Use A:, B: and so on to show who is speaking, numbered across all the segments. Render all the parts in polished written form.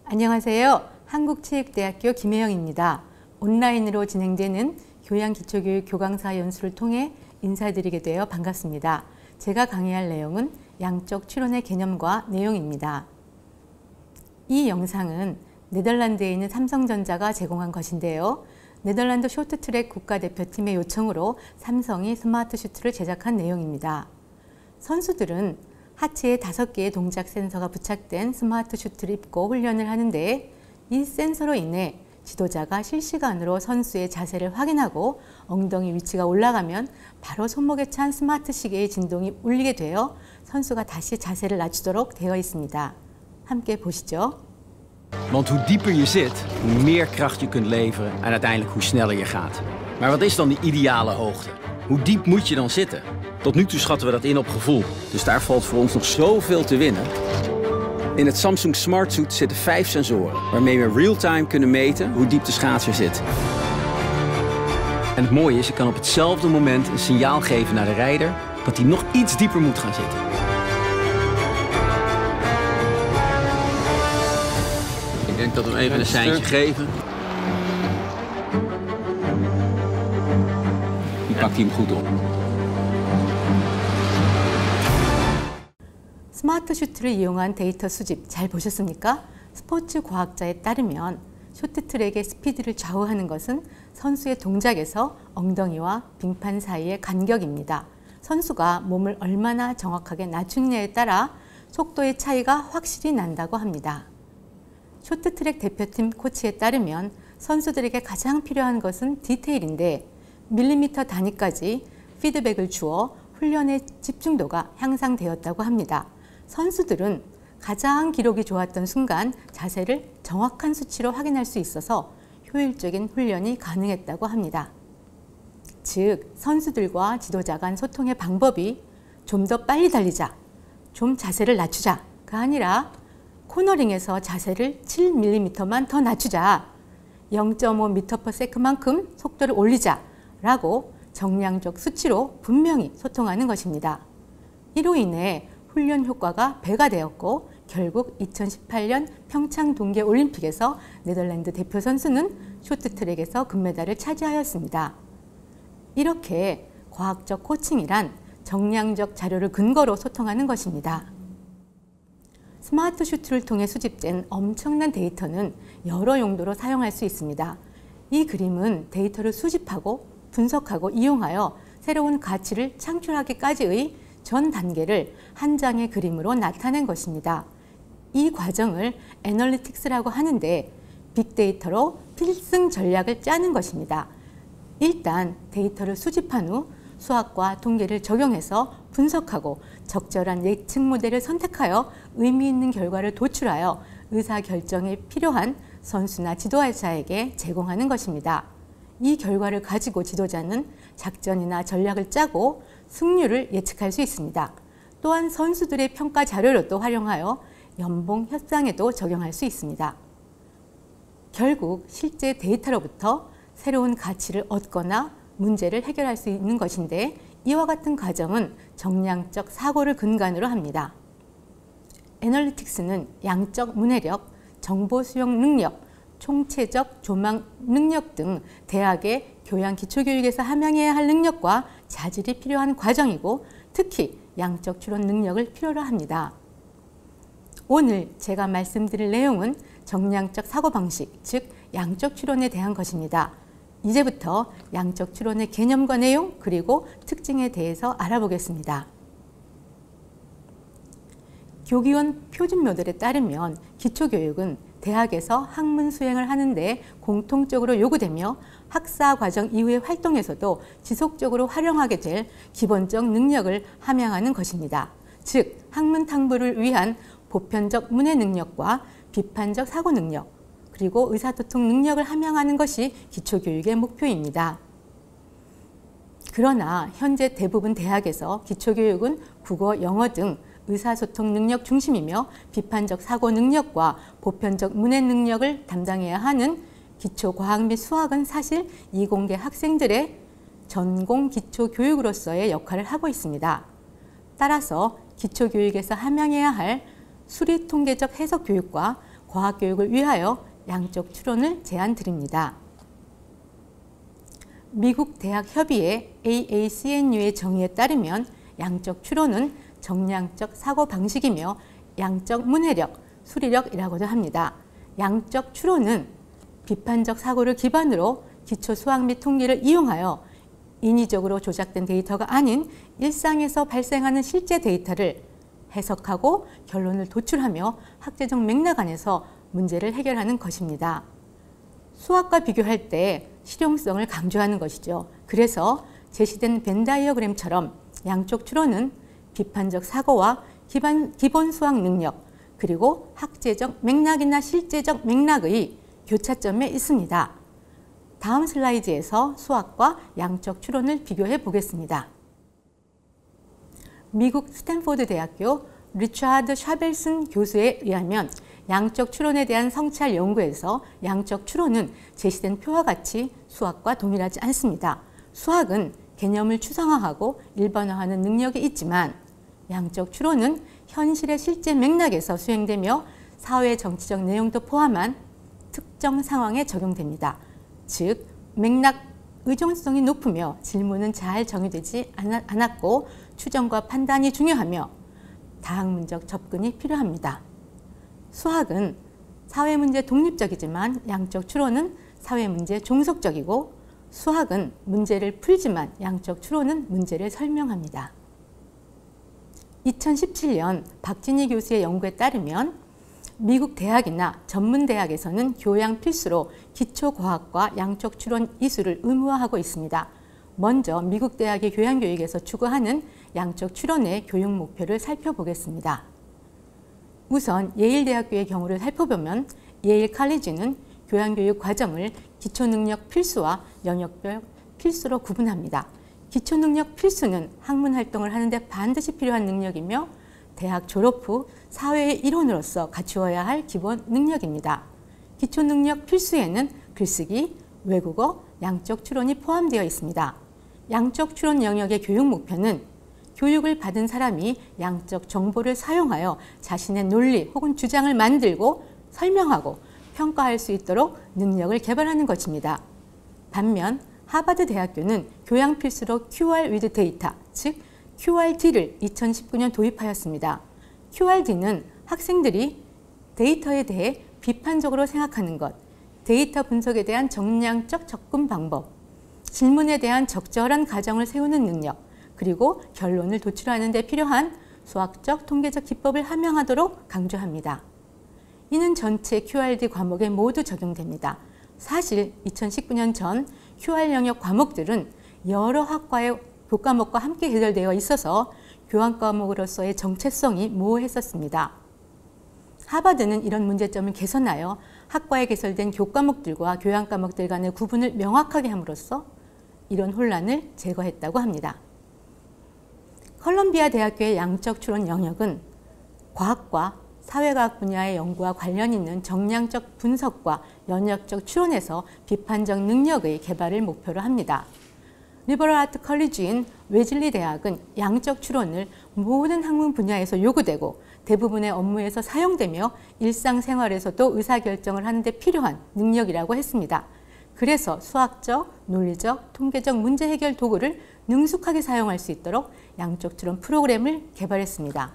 A: 안녕하세요. 한국체육대학교 김혜영입니다. 온라인으로 진행되는 교양기초교육 교강사 연수를 통해 인사드리게 되어 반갑습니다. 제가 강의할 내용은 양적 추론의 개념과 내용입니다. 이 영상은 네덜란드에 있는 삼성전자가 제공한 것인데요. 네덜란드 쇼트트랙 국가대표팀의 요청으로 삼성이 스마트 슈트를 제작한 내용입니다. 선수들은 하체에 5개의 동작 센서가 부착된 스마트 슈트를 입고 훈련을 하는데, 이 센서로 인해 지도자가 실시간으로 선수의 자세를 확인하고 엉덩이 위치가 올라가면 바로 손목에 찬 스마트 시계의 진동이 울리게 되어 선수가 다시 자세를 낮추도록 되어 있습니다. 함께 보시죠.
B: Want hoe dieper je zit, hoe meer kracht je kunt leveren en uiteindelijk hoe sneller je gaat. Maar wat is dan de ideale hoogte? Hoe diep moet je dan zitten? Tot nu toe schatten we dat in op gevoel, dus daar valt voor ons nog zoveel te winnen. In het Samsung Smart Suit zitten 5 sensoren, waarmee we real-time kunnen meten hoe diep de schaatser zit. En het mooie is, je kan op hetzelfde moment een signaal geven naar de rijder dat hij nog iets dieper moet gaan zitten. Ik denk dat we hem even een seintje geven. Die pakt hij hem goed op.
A: 스마트 슈트를 이용한 데이터 수집 잘 보셨습니까? 스포츠 과학자에 따르면 쇼트트랙의 스피드를 좌우하는 것은 선수의 동작에서 엉덩이와 빙판 사이의 간격입니다. 선수가 몸을 얼마나 정확하게 낮추느냐에 따라 속도의 차이가 확실히 난다고 합니다. 쇼트트랙 대표팀 코치에 따르면 선수들에게 가장 필요한 것은 디테일인데, 밀리미터 단위까지 피드백을 주어 훈련의 집중도가 향상되었다고 합니다. 선수들은 가장 기록이 좋았던 순간 자세를 정확한 수치로 확인할 수 있어서 효율적인 훈련이 가능했다고 합니다. 즉, 선수들과 지도자 간 소통의 방법이 좀 더 빨리 달리자, 좀 자세를 낮추자가 아니라 코너링에서 자세를 7mm만 더 낮추자, 0.5m/s만큼 속도를 올리자 라고 정량적 수치로 분명히 소통하는 것입니다. 이로 인해 훈련 효과가 배가 되었고, 결국 2018년 평창 동계올림픽에서 네덜란드 대표 선수는 쇼트트랙에서 금메달을 차지하였습니다. 이렇게 과학적 코칭이란 정량적 자료를 근거로 소통하는 것입니다. 스마트 슈트를 통해 수집된 엄청난 데이터는 여러 용도로 사용할 수 있습니다. 이 그림은 데이터를 수집하고 분석하고 이용하여 새로운 가치를 창출하기까지의 전 단계를 한 장의 그림으로 나타낸 것입니다. 이 과정을 애널리틱스라고 하는데, 빅데이터로 필승 전략을 짜는 것입니다. 일단 데이터를 수집한 후 수학과 통계를 적용해서 분석하고 적절한 예측 모델을 선택하여 의미 있는 결과를 도출하여 의사결정에 필요한 선수나 지도자에게 제공하는 것입니다. 이 결과를 가지고 지도자는 작전이나 전략을 짜고 승률을 예측할 수 있습니다. 또한 선수들의 평가 자료로도 활용하여 연봉 협상에도 적용할 수 있습니다. 결국 실제 데이터로부터 새로운 가치를 얻거나 문제를 해결할 수 있는 것인데, 이와 같은 과정은 정량적 사고를 근간으로 합니다. 애널리틱스는 양적 문해력, 정보 수용 능력, 총체적 조망 능력 등 대학의 교양 기초교육에서 함양해야 할 능력과 자질이 필요한 과정이고, 특히 양적 추론 능력을 필요로 합니다. 오늘 제가 말씀드릴 내용은 정량적 사고방식, 즉 양적 추론에 대한 것입니다. 이제부터 양적 추론의 개념과 내용, 그리고 특징에 대해서 알아보겠습니다. 교기원 표준 모델에 따르면 기초교육은 대학에서 학문 수행을 하는데 공통적으로 요구되며 학사 과정 이후의 활동에서도 지속적으로 활용하게 될 기본적 능력을 함양하는 것입니다. 즉, 학문 탐구를 위한 보편적 문해 능력과 비판적 사고 능력, 그리고 의사소통 능력을 함양하는 것이 기초교육의 목표입니다. 그러나 현재 대부분 대학에서 기초교육은 국어, 영어 등 의사소통 능력 중심이며 비판적 사고 능력과 보편적 문해 능력을 담당해야 하는 기초과학 및 수학은 사실 이공계 학생들의 전공 기초교육으로서의 역할을 하고 있습니다. 따라서 기초교육에서 함양해야 할 수리통계적 해석교육과 과학교육을 위하여 양적 추론을 제안드립니다. 미국 대학 협의회 AACNU의 정의에 따르면 양적 추론은 정량적 사고 방식이며 양적 문해력, 수리력이라고도 합니다. 양적 추론은 비판적 사고를 기반으로 기초 수학 및 통계를 이용하여 인위적으로 조작된 데이터가 아닌 일상에서 발생하는 실제 데이터를 해석하고 결론을 도출하며 학제적 맥락 안에서 문제를 해결하는 것입니다. 수학과 비교할 때 실용성을 강조하는 것이죠. 그래서 제시된 벤 다이어그램처럼 양적 추론은 비판적 사고와 기본 수학 능력, 그리고 학제적 맥락이나 실제적 맥락의 교차점에 있습니다. 다음 슬라이드에서 수학과 양적 추론을 비교해 보겠습니다. 미국 스탠포드 대학교 리차드 샤벨슨 교수에 의하면 양적 추론에 대한 성찰 연구에서 양적 추론은 제시된 표와 같이 수학과 동일하지 않습니다. 수학은 개념을 추상화하고 일반화하는 능력이 있지만 양적 추론은 현실의 실제 맥락에서 수행되며 사회 정치적 내용도 포함한 특정 상황에 적용됩니다. 즉, 맥락 의존성이 높으며 질문은 잘 정의되지 않았고 추정과 판단이 중요하며 다학문적 접근이 필요합니다. 수학은 사회문제 독립적이지만 양적 추론은 사회문제 종속적이고 수학은 문제를 풀지만 양적 추론은 문제를 설명합니다. 2017년 박진희 교수의 연구에 따르면 미국 대학이나 전문대학에서는 교양 필수로 기초과학과 양적 추론 이수를 의무화하고 있습니다. 먼저 미국 대학의 교양교육에서 추구하는 양적 추론의 교육 목표를 살펴보겠습니다. 우선 예일대학교의 경우를 살펴보면 예일 칼리지는 교양교육 과정을 기초능력 필수와 영역별 필수로 구분합니다. 기초능력 필수는 학문활동을 하는데 반드시 필요한 능력이며 대학 졸업 후 사회의 일원으로서 갖추어야 할 기본 능력입니다. 기초능력 필수에는 글쓰기, 외국어, 양적 추론이 포함되어 있습니다. 양적 추론 영역의 교육 목표는 교육을 받은 사람이 양적 정보를 사용하여 자신의 논리 혹은 주장을 만들고 설명하고 평가할 수 있도록 능력을 개발하는 것입니다. 반면 하버드 대학교는 교양 필수로 QR with 데이터, 즉 QRD를 2019년 도입하였습니다. QRD는 학생들이 데이터에 대해 비판적으로 생각하는 것, 데이터 분석에 대한 정량적 접근 방법, 질문에 대한 적절한 가정을 세우는 능력, 그리고 결론을 도출하는 데 필요한 수학적, 통계적 기법을 함양하도록 강조합니다. 이는 전체 QRD 과목에 모두 적용됩니다. 사실 2019년 전 QR 영역 과목들은 여러 학과의 교과목과 함께 해결되어 있어서 교환 과목으로서의 정체성이 모호했었습니다. 하버드는 이런 문제점을 개선하여 학과에 개설된 교과목들과 교양 과목들 간의 구분을 명확하게 함으로써 이런 혼란을 제거했다고 합니다. 컬럼비아 대학교의 양적 추론 영역은 과학과 사회과학 분야의 연구와 관련 있는 정량적 분석과 연역적 추론에서 비판적 능력의 개발을 목표로 합니다. 리버럴 아트 컬리지인 웨즐리 대학은 양적 추론을 모든 학문 분야에서 요구되고 대부분의 업무에서 사용되며 일상생활에서도 의사결정을 하는 데 필요한 능력이라고 했습니다. 그래서 수학적, 논리적, 통계적 문제 해결 도구를 능숙하게 사용할 수 있도록 양적 추론 프로그램을 개발했습니다.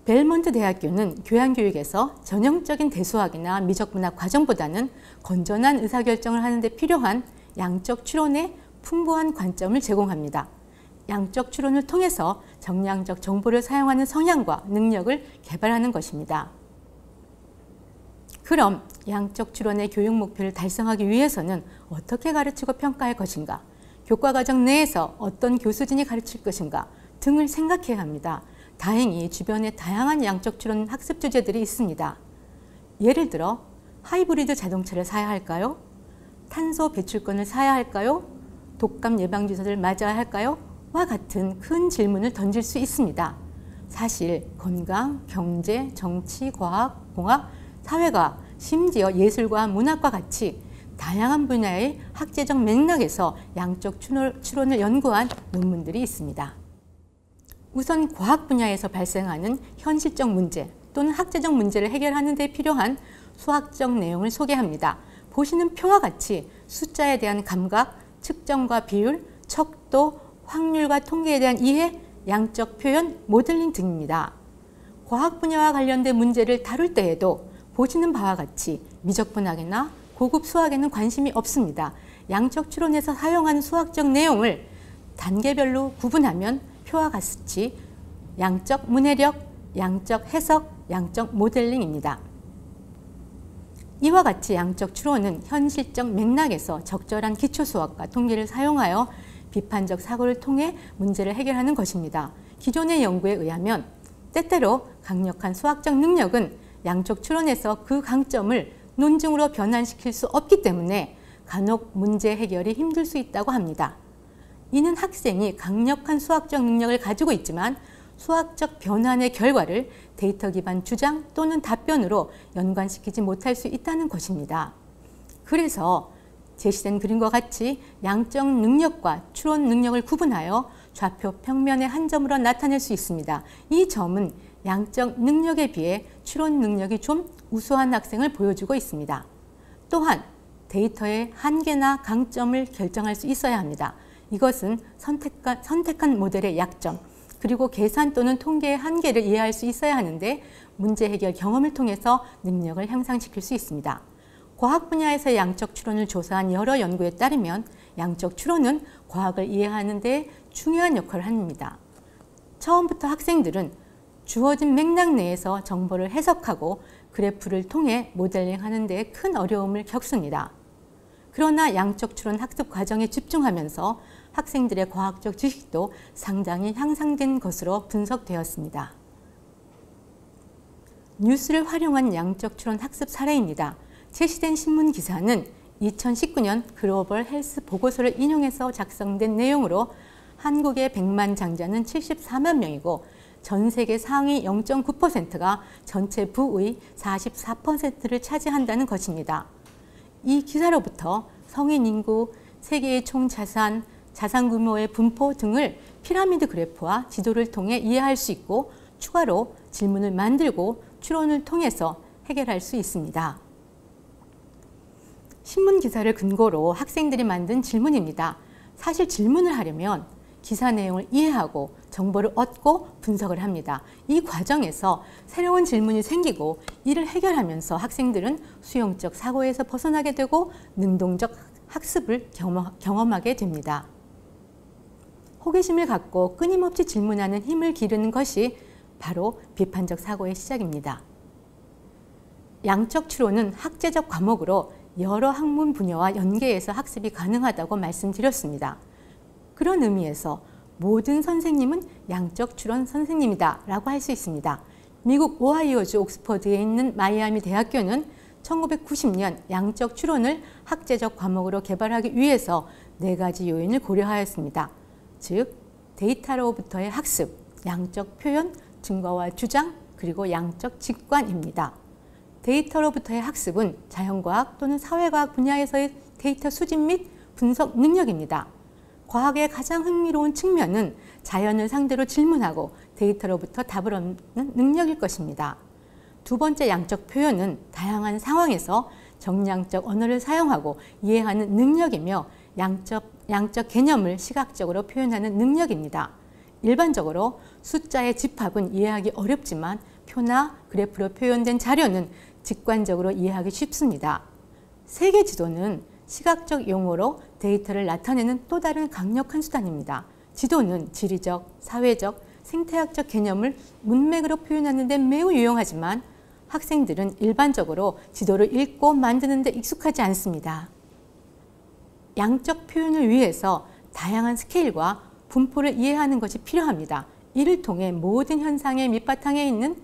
A: 벨몬트 대학교는 교양교육에서 전형적인 대수학이나 미적분학 과정보다는 건전한 의사결정을 하는 데 필요한 양적 추론의 풍부한 관점을 제공합니다. 양적 추론을 통해서 정량적 정보를 사용하는 성향과 능력을 개발하는 것입니다. 그럼 양적 추론의 교육 목표를 달성하기 위해서는 어떻게 가르치고 평가할 것인가, 교과과정 내에서 어떤 교수진이 가르칠 것인가 등을 생각해야 합니다. 다행히 주변에 다양한 양적 추론 학습 주제들이 있습니다. 예를 들어 하이브리드 자동차를 사야 할까요? 탄소 배출권을 사야 할까요? 독감 예방주사를 맞아야 할까요? 와 같은 큰 질문을 던질 수 있습니다. 사실 건강, 경제, 정치, 과학, 공학, 사회과학, 심지어 예술과 문학과 같이 다양한 분야의 학제적 맥락에서 양적 추론을 연구한 논문들이 있습니다. 우선 과학 분야에서 발생하는 현실적 문제, 또는 학제적 문제를 해결하는 데 필요한 수학적 내용을 소개합니다. 보시는 표와 같이 숫자에 대한 감각, 측정과 비율, 척도, 확률과 통계에 대한 이해, 양적 표현, 모델링 등입니다. 과학 분야와 관련된 문제를 다룰 때에도 보시는 바와 같이 미적분학이나 고급 수학에는 관심이 없습니다. 양적 추론에서 사용하는 수학적 내용을 단계별로 구분하면 표와 같이 양적 문해력, 양적 해석, 양적 모델링입니다. 이와 같이 양적 추론은 현실적 맥락에서 적절한 기초수학과 통계를 사용하여 비판적 사고를 통해 문제를 해결하는 것입니다. 기존의 연구에 의하면 때때로 강력한 수학적 능력은 양적 추론에서 그 강점을 논증으로 변환시킬 수 없기 때문에 간혹 문제 해결이 힘들 수 있다고 합니다. 이는 학생이 강력한 수학적 능력을 가지고 있지만 수학적 변환의 결과를 데이터 기반 주장 또는 답변으로 연관시키지 못할 수 있다는 것입니다. 그래서 제시된 그림과 같이 양적 능력과 추론 능력을 구분하여 좌표 평면의 한 점으로 나타낼 수 있습니다. 이 점은 양적 능력에 비해 추론 능력이 좀 우수한 학생을 보여주고 있습니다. 또한 데이터의 한계나 강점을 결정할 수 있어야 합니다. 이것은 선택한 모델의 약점, 그리고 계산 또는 통계의 한계를 이해할 수 있어야 하는데 문제 해결 경험을 통해서 능력을 향상시킬 수 있습니다. 과학 분야에서 양적 추론을 조사한 여러 연구에 따르면 양적 추론은 과학을 이해하는 데 중요한 역할을 합니다. 처음부터 학생들은 주어진 맥락 내에서 정보를 해석하고 그래프를 통해 모델링하는 데 큰 어려움을 겪습니다. 그러나 양적 추론 학습 과정에 집중하면서 학생들의 과학적 지식도 상당히 향상된 것으로 분석되었습니다. 뉴스를 활용한 양적 추론 학습 사례입니다. 제시된 신문 기사는 2019년 글로벌 헬스 보고서를 인용해서 작성된 내용으로 한국의 100만 장자는 74만 명이고 전 세계 상위 0.9%가 전체 부의 44%를 차지한다는 것입니다. 이 기사로부터 성인 인구, 세계의 총 자산, 자산 규모의 분포 등을 피라미드 그래프와 지도를 통해 이해할 수 있고 추가로 질문을 만들고 추론을 통해서 해결할 수 있습니다. 신문 기사를 근거로 학생들이 만든 질문입니다. 사실 질문을 하려면 기사 내용을 이해하고 정보를 얻고 분석을 합니다. 이 과정에서 새로운 질문이 생기고 이를 해결하면서 학생들은 수용적 사고에서 벗어나게 되고 능동적 학습을 경험하게 됩니다. 호기심을 갖고 끊임없이 질문하는 힘을 기르는 것이 바로 비판적 사고의 시작입니다. 양적 추론은 학제적 과목으로 여러 학문 분야와 연계해서 학습이 가능하다고 말씀드렸습니다. 그런 의미에서 모든 선생님은 양적 추론 선생님이다 라고 할 수 있습니다. 미국 오하이오주 옥스퍼드에 있는 마이애미 대학교는 1990년 양적 추론을 학제적 과목으로 개발하기 위해서 4가지 요인을 고려하였습니다. 즉, 데이터로부터의 학습, 양적 표현, 증거와 주장, 그리고 양적 직관입니다. 데이터로부터의 학습은 자연과학 또는 사회과학 분야에서의 데이터 수집 및 분석 능력입니다. 과학의 가장 흥미로운 측면은 자연을 상대로 질문하고 데이터로부터 답을 얻는 능력일 것입니다. 두 번째 양적 표현은 다양한 상황에서 정량적 언어를 사용하고 이해하는 능력이며 양적 개념을 시각적으로 표현하는 능력입니다. 일반적으로 숫자의 집합은 이해하기 어렵지만 표나 그래프로 표현된 자료는 직관적으로 이해하기 쉽습니다. 세계 지도는 시각적 용어로 데이터를 나타내는 또 다른 강력한 수단입니다. 지도는 지리적, 사회적, 생태학적 개념을 문맥으로 표현하는 데 매우 유용하지만 학생들은 일반적으로 지도를 읽고 만드는 데 익숙하지 않습니다. 양적 표현을 위해서 다양한 스케일과 분포를 이해하는 것이 필요합니다. 이를 통해 모든 현상의 밑바탕에 있는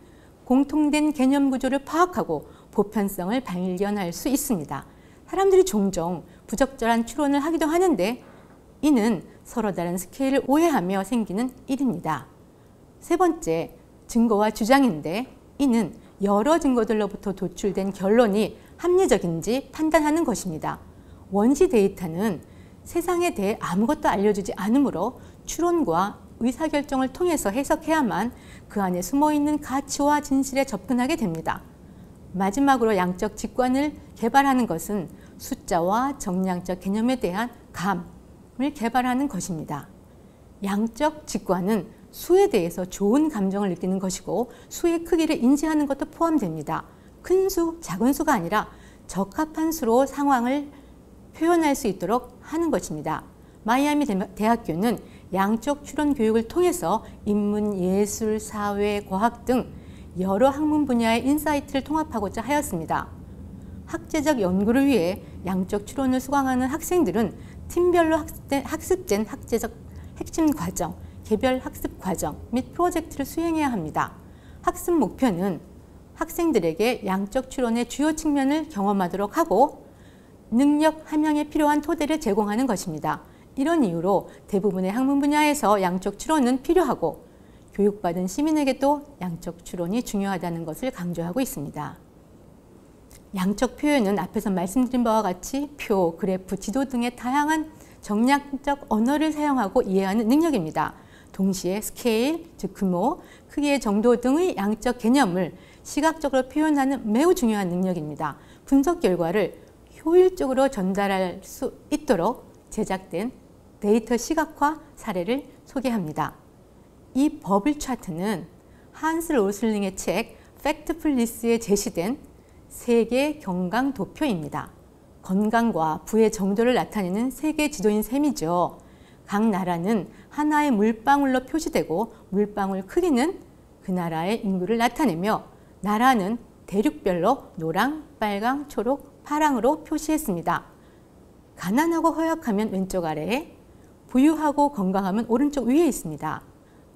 A: 공통된 개념 구조를 파악하고 보편성을 발견할 수 있습니다. 사람들이 종종 부적절한 추론을 하기도 하는데 이는 서로 다른 스케일을 오해하며 생기는 일입니다. 세 번째, 증거와 주장인데 이는 여러 증거들로부터 도출된 결론이 합리적인지 판단하는 것입니다. 원시 데이터는 세상에 대해 아무것도 알려주지 않으므로 추론과 의사결정을 통해서 해석해야만 그 안에 숨어있는 가치와 진실에 접근하게 됩니다. 마지막으로 양적 직관을 개발하는 것은 숫자와 정량적 개념에 대한 감을 개발하는 것입니다. 양적 직관은 수에 대해서 좋은 감정을 느끼는 것이고 수의 크기를 인지하는 것도 포함됩니다. 큰 수, 작은 수가 아니라 적합한 수로 상황을 표현할 수 있도록 하는 것입니다. 마이애미 대학교는 양적 추론 교육을 통해서 인문, 예술, 사회, 과학 등 여러 학문 분야의 인사이트를 통합하고자 하였습니다. 학제적 연구를 위해 양적 추론을 수강하는 학생들은 팀별로 학습된 학제적 핵심 과정, 개별 학습 과정 및 프로젝트를 수행해야 합니다. 학습 목표는 학생들에게 양적 추론의 주요 측면을 경험하도록 하고 능력 함양에 필요한 토대를 제공하는 것입니다. 이런 이유로 대부분의 학문 분야에서 양적 추론은 필요하고 교육받은 시민에게도 양적 추론이 중요하다는 것을 강조하고 있습니다. 양적 표현은 앞에서 말씀드린 바와 같이 표, 그래프, 지도 등의 다양한 정량적 언어를 사용하고 이해하는 능력입니다. 동시에 스케일, 즉 규모, 크기의 정도 등의 양적 개념을 시각적으로 표현하는 매우 중요한 능력입니다. 분석 결과를 효율적으로 전달할 수 있도록 제작된 데이터 시각화 사례를 소개합니다. 이 버블 차트는 한스 로슬링의 책 팩트풀리스에 제시된 세계 경강 도표입니다. 건강과 부의 정도를 나타내는 세계 지도인 셈이죠. 각 나라는 하나의 물방울로 표시되고 물방울 크기는 그 나라의 인구를 나타내며 나라는 대륙별로 노랑, 빨강, 초록, 파랑으로 표시했습니다. 가난하고 허약하면 왼쪽 아래에, 부유하고 건강하면 오른쪽 위에 있습니다.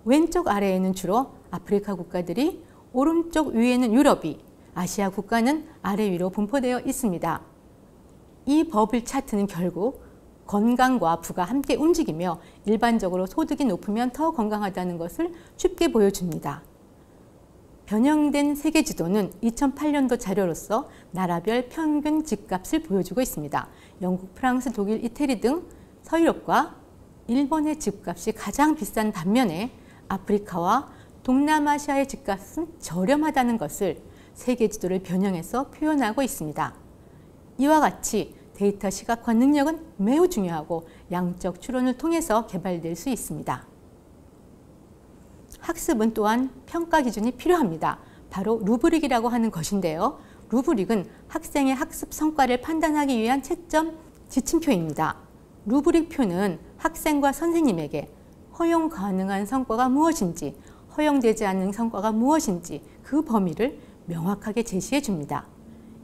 A: 왼쪽 아래에는 주로 아프리카 국가들이, 오른쪽 위에는 유럽이, 아시아 국가는 아래 위로 분포되어 있습니다. 이 버블 차트는 결국 건강과 부가 함께 움직이며 일반적으로 소득이 높으면 더 건강하다는 것을 쉽게 보여줍니다. 변형된 세계 지도는 2008년도 자료로서 나라별 평균 집값을 보여주고 있습니다. 영국, 프랑스, 독일, 이태리 등 서유럽과 일본의 집값이 가장 비싼 반면에 아프리카와 동남아시아의 집값은 저렴하다는 것을 세계 지도를 변형해서 표현하고 있습니다. 이와 같이 데이터 시각화 능력은 매우 중요하고 양적 추론을 통해서 개발될 수 있습니다. 학습은 또한 평가 기준이 필요합니다. 바로 루브릭이라고 하는 것인데요. 루브릭은 학생의 학습 성과를 판단하기 위한 채점 지침표입니다. 루브릭표는 학생과 선생님에게 허용 가능한 성과가 무엇인지, 허용되지 않는 성과가 무엇인지 그 범위를 명확하게 제시해 줍니다.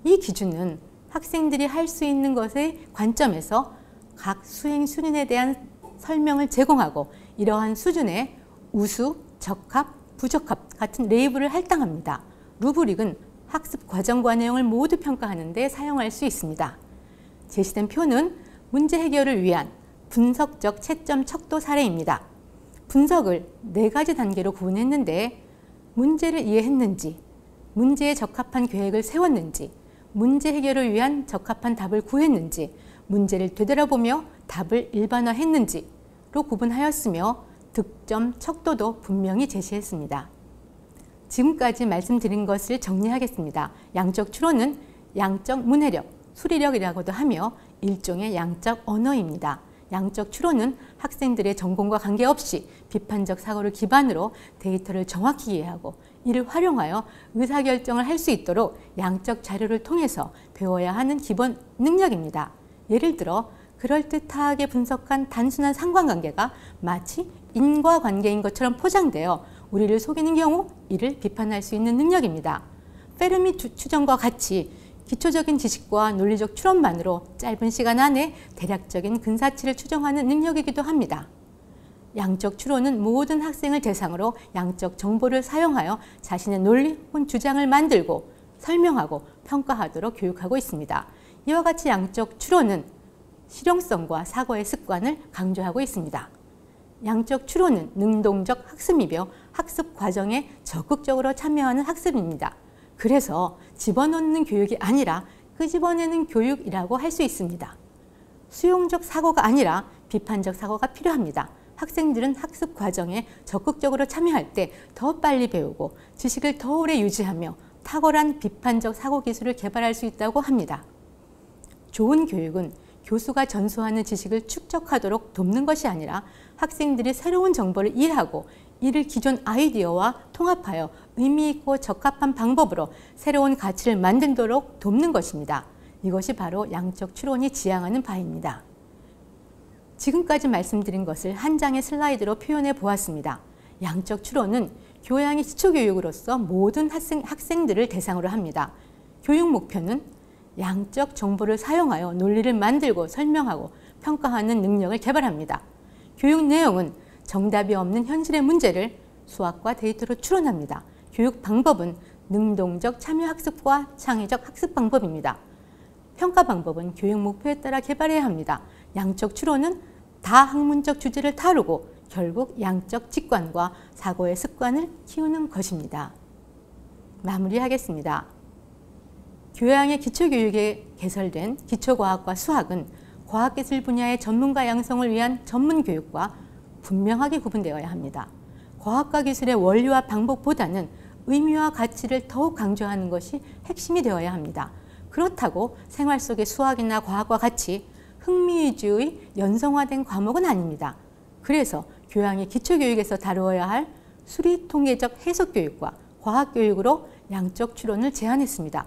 A: 이 기준은 학생들이 할 수 있는 것의 관점에서 각 수행 수준에 대한 설명을 제공하고 이러한 수준의 우수, 적합, 부적합 같은 레이블을 할당합니다. 루브릭은 학습 과정과 내용을 모두 평가하는 데 사용할 수 있습니다. 제시된 표는 문제 해결을 위한 분석적 채점 척도 사례입니다. 분석을 4가지 단계로 구분했는데 문제를 이해했는지, 문제에 적합한 계획을 세웠는지, 문제 해결을 위한 적합한 답을 구했는지, 문제를 되돌아보며 답을 일반화했는지로 구분하였으며 득점 척도도 분명히 제시했습니다. 지금까지 말씀드린 것을 정리하겠습니다. 양적 추론은 양적 문해력, 수리력이라고도 하며 일종의 양적 언어입니다. 양적 추론은 학생들의 전공과 관계없이 비판적 사고를 기반으로 데이터를 정확히 이해하고 이를 활용하여 의사결정을 할 수 있도록 양적 자료를 통해서 배워야 하는 기본 능력입니다. 예를 들어 그럴듯하게 분석한 단순한 상관관계가 마치 인과관계인 것처럼 포장되어 우리를 속이는 경우 이를 비판할 수 있는 능력입니다. 페르미 추정과 같이 기초적인 지식과 논리적 추론만으로 짧은 시간 안에 대략적인 근사치를 추정하는 능력이기도 합니다. 양적 추론은 모든 학생을 대상으로 양적 정보를 사용하여 자신의 논리 혹은 주장을 만들고 설명하고 평가하도록 교육하고 있습니다. 이와 같이 양적 추론은 실용성과 사고의 습관을 강조하고 있습니다. 양적 추론은 능동적 학습이며 학습 과정에 적극적으로 참여하는 학습입니다. 그래서 집어넣는 교육이 아니라 끄집어내는 교육이라고 할 수 있습니다. 수용적 사고가 아니라 비판적 사고가 필요합니다. 학생들은 학습 과정에 적극적으로 참여할 때 더 빨리 배우고 지식을 더 오래 유지하며 탁월한 비판적 사고 기술을 개발할 수 있다고 합니다. 좋은 교육은 교수가 전수하는 지식을 축적하도록 돕는 것이 아니라 학생들이 새로운 정보를 이해하고 이를 기존 아이디어와 통합하여 의미 있고 적합한 방법으로 새로운 가치를 만들도록 돕는 것입니다. 이것이 바로 양적 추론이 지향하는 바입니다. 지금까지 말씀드린 것을 한 장의 슬라이드로 표현해 보았습니다. 양적 추론은 교양의 기초교육으로서 모든 학생들을 대상으로 합니다. 교육 목표는 양적 정보를 사용하여 논리를 만들고 설명하고 평가하는 능력을 개발합니다. 교육 내용은 정답이 없는 현실의 문제를 수학과 데이터로 추론합니다. 교육 방법은 능동적 참여학습과 창의적 학습 방법입니다. 평가 방법은 교육 목표에 따라 개발해야 합니다. 양적 추론은 다학문적 주제를 다루고 결국 양적 직관과 사고의 습관을 키우는 것입니다. 마무리하겠습니다. 교양의 기초교육에 개설된 기초과학과 수학은 과학기술 분야의 전문가 양성을 위한 전문교육과 분명하게 구분되어야 합니다. 과학과 기술의 원리와 방법보다는 의미와 가치를 더욱 강조하는 것이 핵심이 되어야 합니다. 그렇다고 생활 속의 수학이나 과학과 같이 흥미 위주의 연성화된 과목은 아닙니다. 그래서 교양의 기초교육에서 다루어야 할 수리통계적 해석교육과 과학교육으로 양적 추론을 제안했습니다.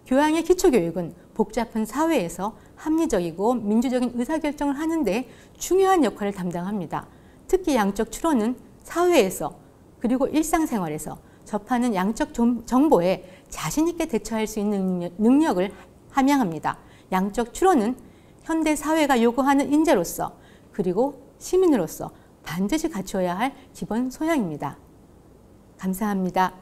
A: 교양의 기초교육은 복잡한 사회에서 합리적이고 민주적인 의사결정을 하는 데 중요한 역할을 담당합니다. 특히 양적 추론은 사회에서 그리고 일상생활에서 접하는 양적 정보에 자신 있게 대처할 수 있는 능력을 함양합니다. 양적 추론은 현대 사회가 요구하는 인재로서 그리고 시민으로서 반드시 갖추어야 할 기본 소양입니다. 감사합니다.